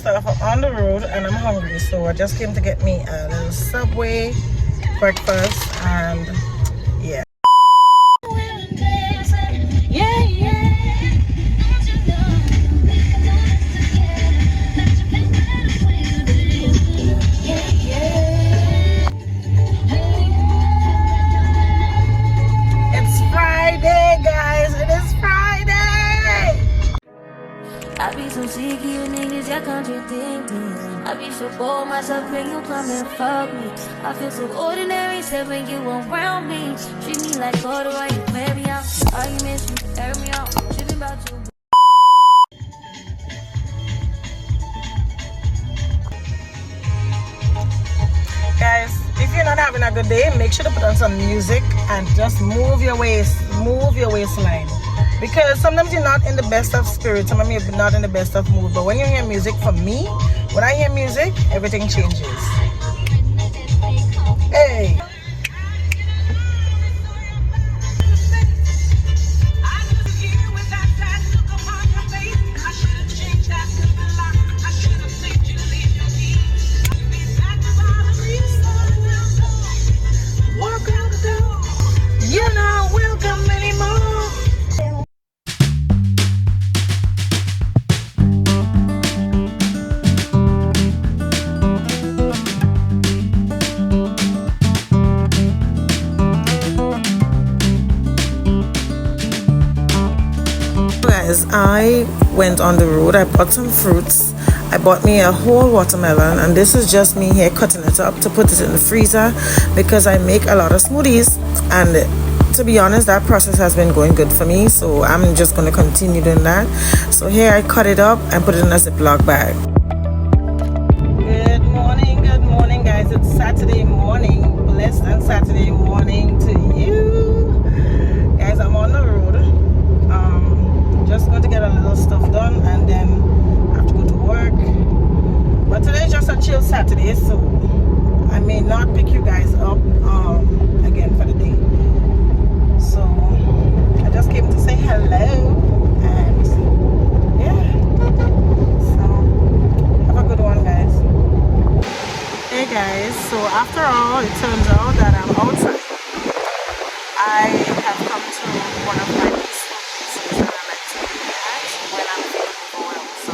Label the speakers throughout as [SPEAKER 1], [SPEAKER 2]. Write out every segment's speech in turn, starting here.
[SPEAKER 1] stuff. I'm on the road and I'm hungry, so I just came to get me a little Subway breakfast and yeah. It's Friday, guys. It is Friday.
[SPEAKER 2] I be so sick of you niggas, y'all contradicting. I be so bold myself when you come and fuck me. I feel so ordinary, except when you around me. Treat me like water while you wear me out. Arguments, you air me out. Tripping about you.
[SPEAKER 1] Guys, if you're not having a good day, make sure to put on some music and just move your waistline. Because sometimes you're not in the best of spirits, sometimes you're not in the best of mood. But when you hear music, for me, when I hear music, everything changes. Hey! You're not welcome anymore. Guys, I went on the road. I bought some fruits. I bought me a whole watermelon, and this is just me here cutting it up to put it in the freezer because I make a lot of smoothies, and to be honest, that process has been going good for me, so I'm just going to continue doing that. So here I cut it up and put it in a Ziploc bag. Good morning guys. It's Saturday morning. Blessed and Saturday morning to you guys. I'm on the road, just going to get a little stuff done and then I have to go to work. But today is just a chill Saturday, so I may not pick you guys up again for the day. So I just came to say hello and yeah. So have a good one, guys. Hey guys, so after all, it turns out that I'm outside. I have come to one of my peaceful places that I like to be at when I'm feeling overwhelmed. So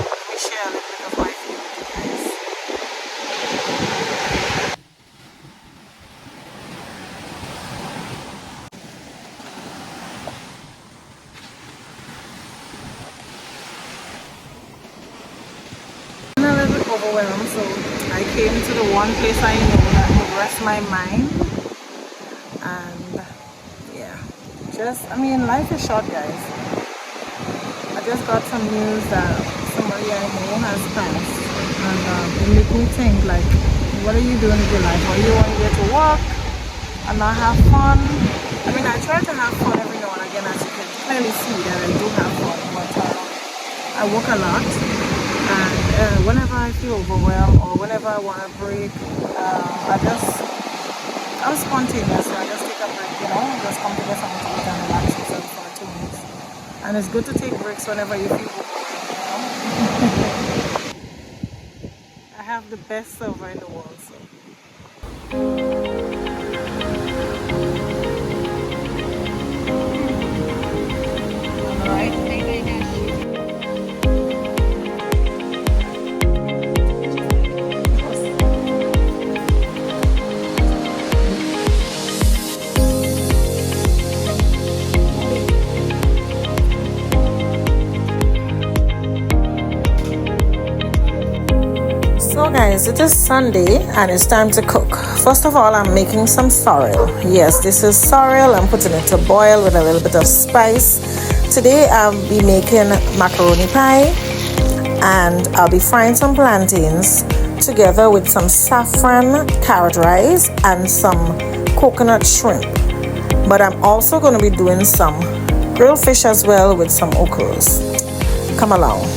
[SPEAKER 1] let me share a little bit of my view with you guys. I'm a little bit overwhelmed, so I came to the one place I know that will rest my mind. And yeah, life is short, guys. I just got some news that somebody I know has passed, and it made me think, like, what are you doing with your life? Are you want to get to work and not have fun? I try to have fun every now and again, as you can clearly see that I do have fun, but I work a lot, and whenever I feel overwhelmed or whenever I want a break, I'm spontaneous, so I just take a break, just come to get something to eat and relax yourself for 2 minutes. And it's good to take breaks whenever you feel overwhelmed, I have the best server in the world, so. Alright. So guys, it is Sunday and it's time to cook. First of all, I'm making some sorrel. Yes, this is sorrel. I'm putting it to boil with a little bit of spice. Today I'll be making macaroni pie, and I'll be frying some plantains together with some saffron carrot rice and some coconut shrimp. But I'm also going to be doing some grilled fish as well with some okras. Come along.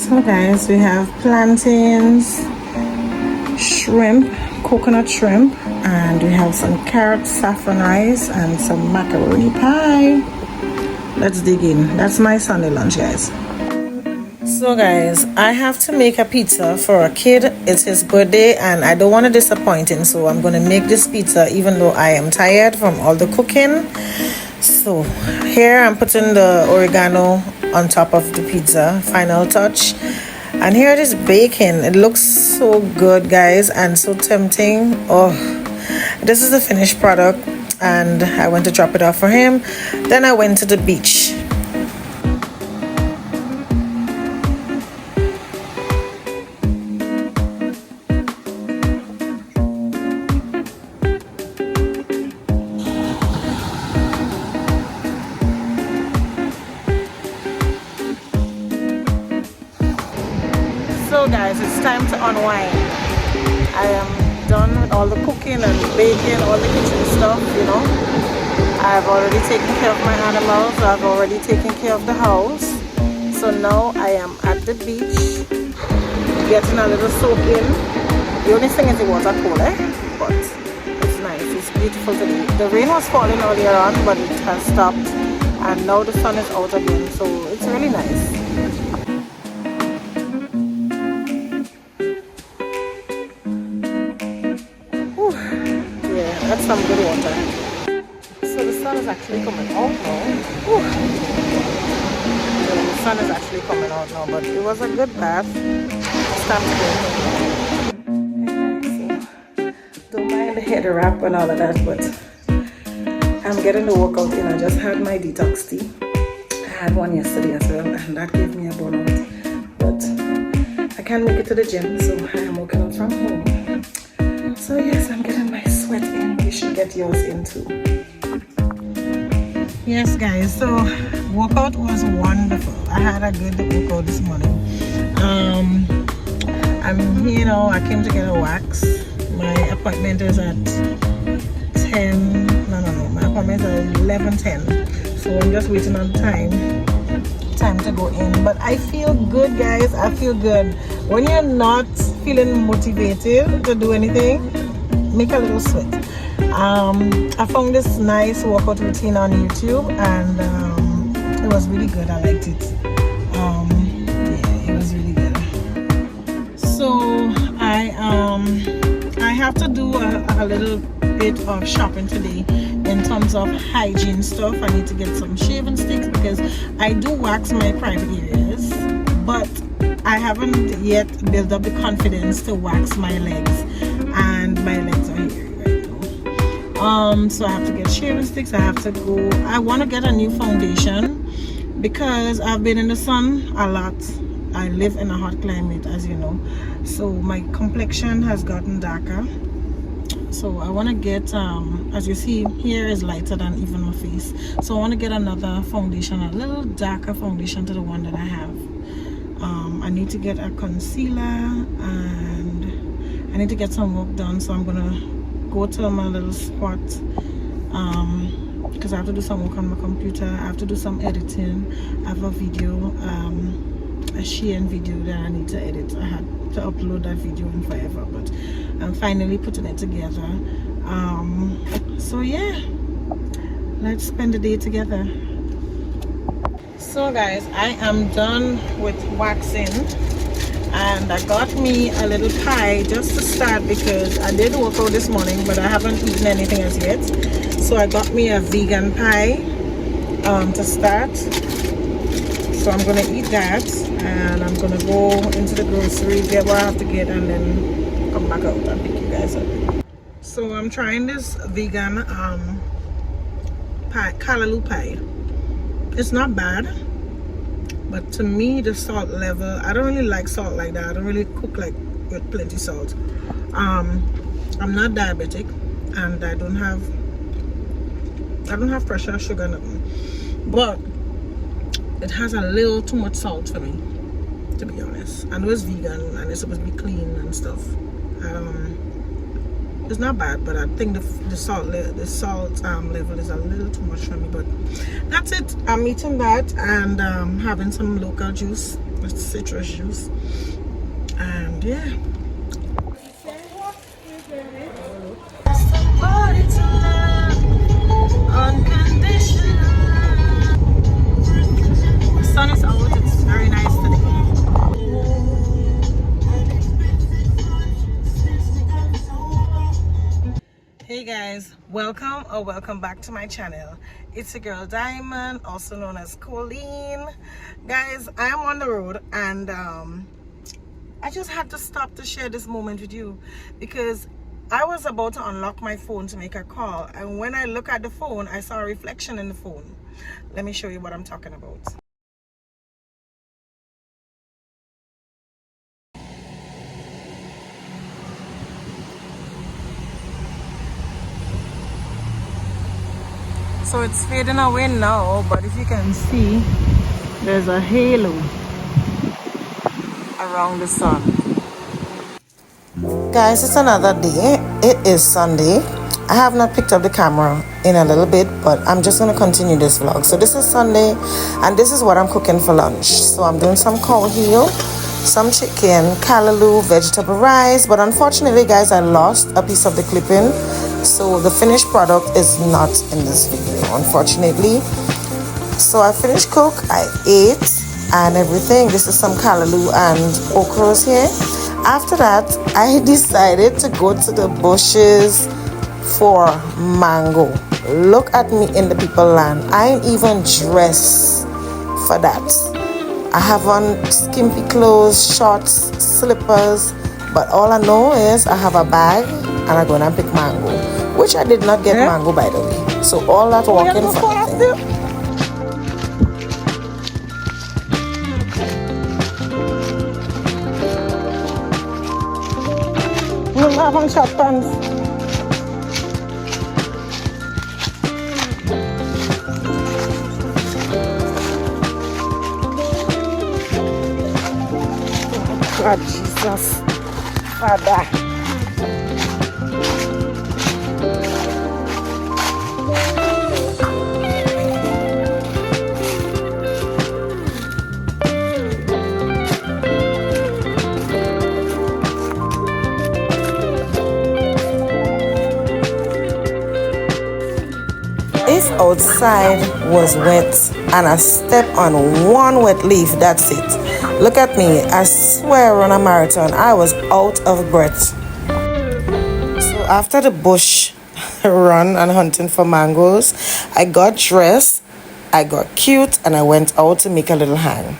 [SPEAKER 1] So guys, we have plantains, shrimp, coconut shrimp, and we have some carrot saffron rice and some macaroni pie. Let's dig in. That's my Sunday lunch, guys. So guys, I have to make a pizza for a kid. It's his birthday and I don't want to disappoint him, so I'm going to make this pizza even though I am tired from all the cooking. So here I'm putting the oregano on top of the pizza, final touch. And here it is baking. It looks so good, guys, and so tempting. Oh, this is the finished product, and I went to drop it off for him. Then I went to the beach. So guys, it's time to unwind. I am done with all the cooking and baking, all the kitchen stuff, you know. I've already taken care of my animals. I've already taken care of the house. So now I am at the beach, getting a little soak in. The only thing is the water cold, but it's nice. It's beautiful today. The rain was falling earlier on, but it has stopped. And now the sun is out again, so it's really nice. That's some good water. So the sun is actually coming out now. Yeah, the sun is actually coming out now, but it was a good bath. It's time to go. So, don't mind the head wrap and all of that, but I'm getting the workout in. I just had my detox tea. I had one yesterday as well, and that gave me a burnout. But I can't make it to the gym, so I am working out from home. So yes, I'm getting my sweat in. You should get yours in too. Yes guys, so workout was wonderful. I had a good workout this morning. I'm here now. I came to get a wax. My appointment is at 10. No. My appointment is at 11:10. So I'm just waiting on time to go in. But I feel good, guys. I feel good. When you're not feeling motivated to do anything, make a little sweat. I found this nice workout routine on YouTube, and it was really good. I liked it. Yeah, it was really good. So I have to do a little bit of shopping today in terms of hygiene stuff. I need to get some shaving sticks because I do wax my private areas, but I haven't yet built up the confidence to wax my legs, and my legs are here right now. So I have to get shaving sticks. I have to go. I want to get a new foundation because I've been in the sun a lot. I live in a hot climate, as you know, so my complexion has gotten darker. So I want to get, as you see, here is lighter than even my face. So I want to get another foundation, a little darker foundation to the one that I have. I need to get a concealer, and I need to get some work done. So I'm gonna go to my little spot because I have to do some work on my computer. I have to do some editing. I have a video, a Shein video that I need to edit. I had to upload that video in forever, but I'm finally putting it together. So yeah, let's spend the day together. So guys, I am done with waxing, and I got me a little pie just to start because I did work out this morning, but I haven't eaten anything as yet. So I got me a vegan pie to start. So I'm gonna eat that, and I'm gonna go into the grocery, get what I have to get, and then come back out and pick you guys up. So I'm trying this vegan pie, callaloo pie. It's not bad, but to me the salt level, I don't really like salt like that. I don't really cook like with plenty salt. I'm not diabetic, and I don't have pressure, sugar, nothing, but it has a little too much salt for me, to be honest. I know it's vegan and it's supposed to be clean and stuff. It's not bad, but I think the salt level is a little too much for me. But that's it. I'm eating that and having some local juice with citrus juice. And yeah. Somebody to love unconditional. The sun is out, it's very nice today. Hey guys, welcome back to my channel. It's your girl Diamond, also known as Colleen. Guys, I am on the road and I just had to stop to share this moment with you because I was about to unlock my phone to make a call, and when I look at the phone, I saw a reflection in the phone. Let me show you what I'm talking about. So it's fading away now, but if you can see, there's a halo around the sun. Guys, it's another day. It is Sunday. I have not picked up the camera in a little bit, but I'm just going to continue this vlog. So this is Sunday, and this is what I'm cooking for lunch. So I'm doing some cow heel, some chicken, callaloo, vegetable rice, but unfortunately, guys, I lost a piece of the clipping. So the finished product is not in this video, unfortunately. So I finished cook, I ate and everything. This is some callaloo and okras here. After that, I decided to go to the bushes for mango. Look at me in the people land. I ain't even dressed for that. I have on skimpy clothes, shorts, slippers, but all I know is I have a bag and I'm gonna pick mango, which I did not get mango, by the way. So all that walking for nothing. You have on short pants. God, Jesus, Father. If outside was wet and I step on one wet leaf, that's it. Look at me, I swear on a marathon, I was out of breath. So after the bush run and hunting for mangoes, I got dressed, I got cute, and I went out to make a little hang.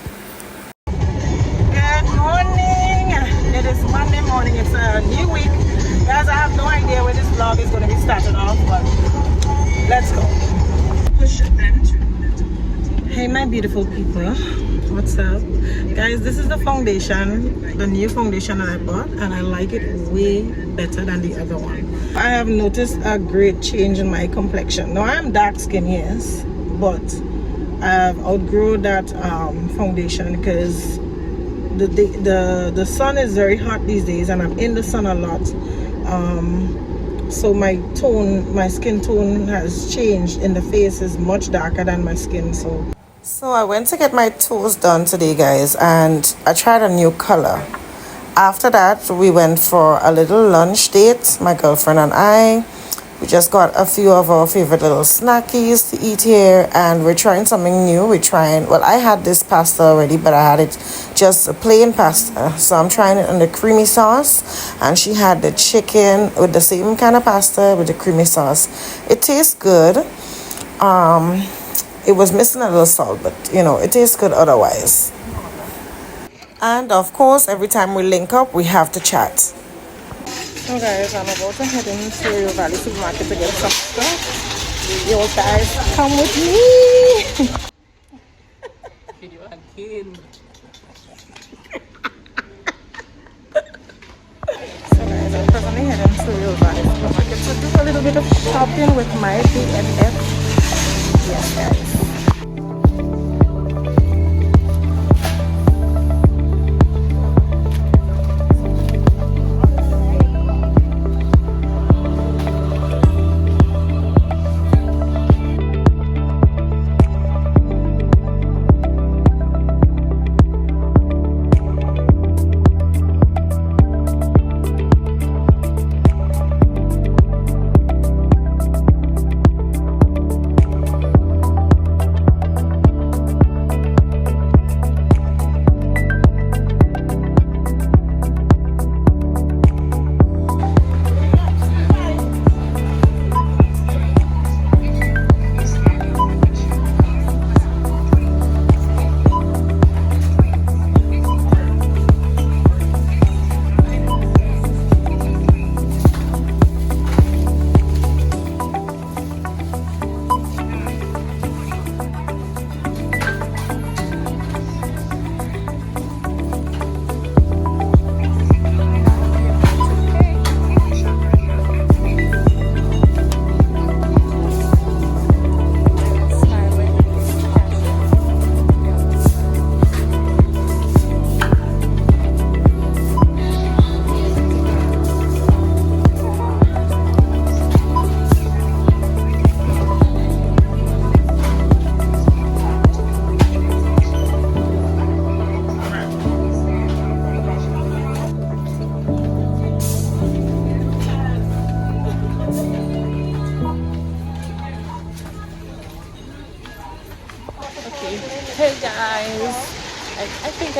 [SPEAKER 1] Good morning. It is Monday morning, it's a new week. Guys, I have no idea where this vlog is going to be starting off, but let's go. Hey my beautiful people, what's up? Guys, this is the foundation, the new foundation that I bought, and I like it way better than the other one. I have noticed a great change in my complexion. Now I am dark skin, yes, but I have outgrown that foundation because the sun is very hot these days and I'm in the sun a lot. So my skin tone has changed in the face, is much darker than my skin. So I went to get my toes done today, guys, and I tried a new color. After that, we went for a little lunch date, my girlfriend and I. We just got a few of our favorite little snackies to eat here, and we're trying something new. Well, I had this pasta already, but I had it just a plain pasta. So I'm trying it in the creamy sauce, and she had the chicken with the same kind of pasta with the creamy sauce. It tastes good. It was missing a little salt, but you know, it tastes good otherwise. And of course, every time we link up, we have to chat. So guys, I'm about to head into Rio Valley Supermarket to get some stuff. You guys, come with me. So guys, I'm presently heading to Rio Valley Supermarket to do a little bit of shopping with my BFF. Yes guys.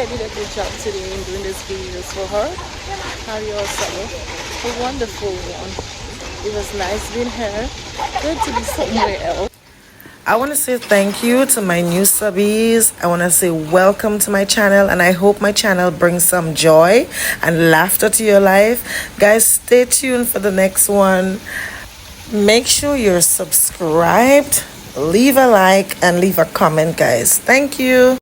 [SPEAKER 1] I did a good job today in doing these videos for her. Have yourself a wonderful one. It was nice being here. Good to be somewhere else. I want to say thank you to my new subbies. I want to say welcome to my channel, and I hope my channel brings some joy and laughter to your life. Guys, stay tuned for the next one. Make sure you're subscribed, leave a like, and leave a comment, guys. Thank you.